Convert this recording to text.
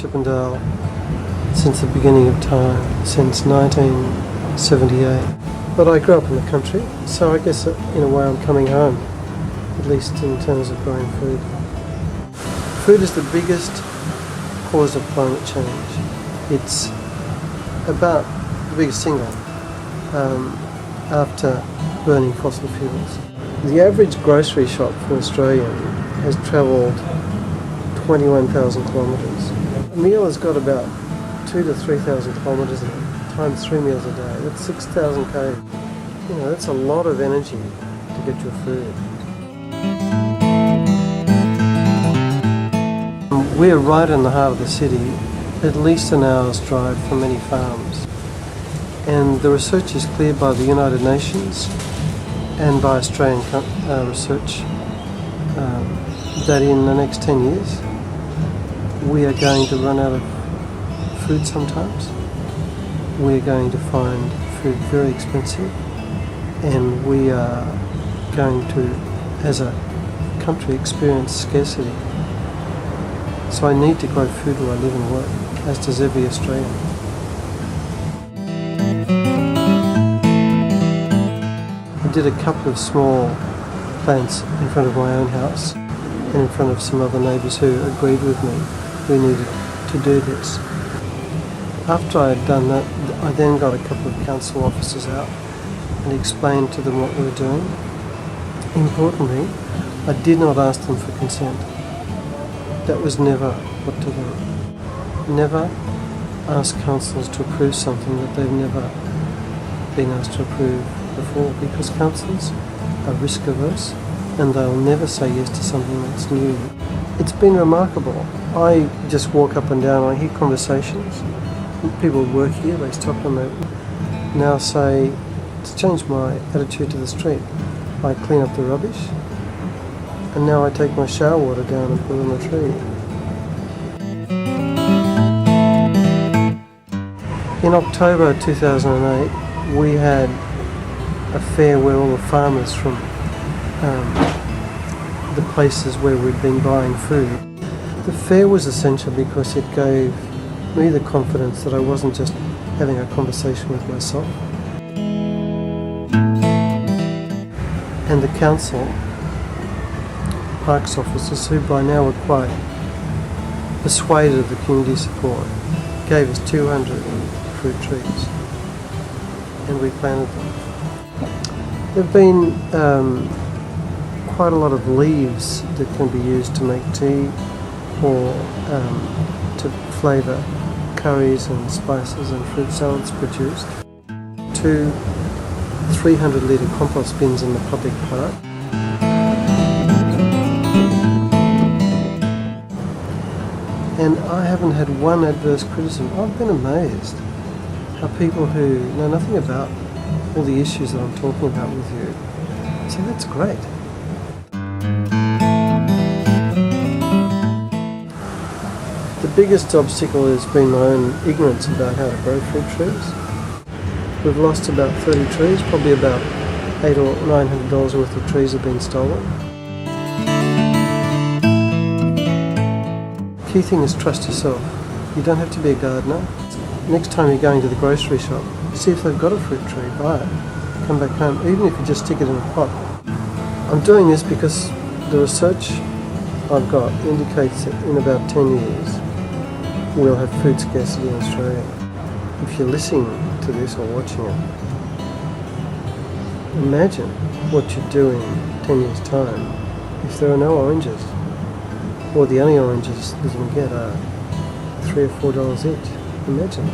Chippendale since the beginning of time, since 1978. But I grew up in the country, so I guess in a way I'm coming home, at least in terms of growing food. Food is the biggest cause of climate change. It's about the biggest single after burning fossil fuels. The average grocery shop for an Australian has travelled 21,000 kilometres. A meal has got about 2,000 to 3,000 kilometres in it, times 3 meals a day. That's 6,000 km. You know, that's a lot of energy to get your food. We're right in the heart of the city, at least an hour's drive from many farms. And the research is clear by the United Nations and by Australian research that in the next 10 years we are going to run out of food sometimes. We're going to find food very expensive, and we are going to, as a country, experience scarcity. So I need to grow food where I live and work, as does every Australian. I did a couple of small plants in front of my own house and in front of some other neighbours who agreed with me we needed to do this. After I had done that, I then got a couple of council officers out and explained to them what we were doing. Importantly, I did not ask them for consent. That was never put to them. Never ask councils to approve something that they've never been asked to approve before, because councils are risk averse and they'll never say yes to something that's new. It's been remarkable. I just walk up and down, I hear conversations. People who work here, they stop and they now say, to change my attitude to the street, I clean up the rubbish, and now I take my shower water down and put it on the tree. In October 2008, we had a fair where all the farmers from the places where we'd been buying food. The fair was essential because it gave me the confidence that I wasn't just having a conversation with myself. And the council, parks officers, who by now were quite persuaded of the community support, gave us 200 fruit trees, and we planted them. There have been quite a lot of leaves that can be used to make tea or to flavour curries and spices and fruit salads produced. 2 300-litre compost bins in the public park. And I haven't had one adverse criticism. I've been amazed how people who know nothing about all the issues that I'm talking about with you say, that's great. The biggest obstacle has been my own ignorance about how to grow fruit trees. We've lost about 30 trees, probably about $800 or $900 worth of trees have been stolen. Key thing is trust yourself. You don't have to be a gardener. Next time you're going to the grocery shop, see if they've got a fruit tree, buy it, come back home, even if you just stick it in a pot. I'm doing this because the research I've got indicates that in about 10 years we'll have food scarcity in Australia. If you're listening to this or watching it, imagine what you'd do in 10 years' time if there are no oranges, or the only oranges that you can get are $3 or $4 each. Imagine.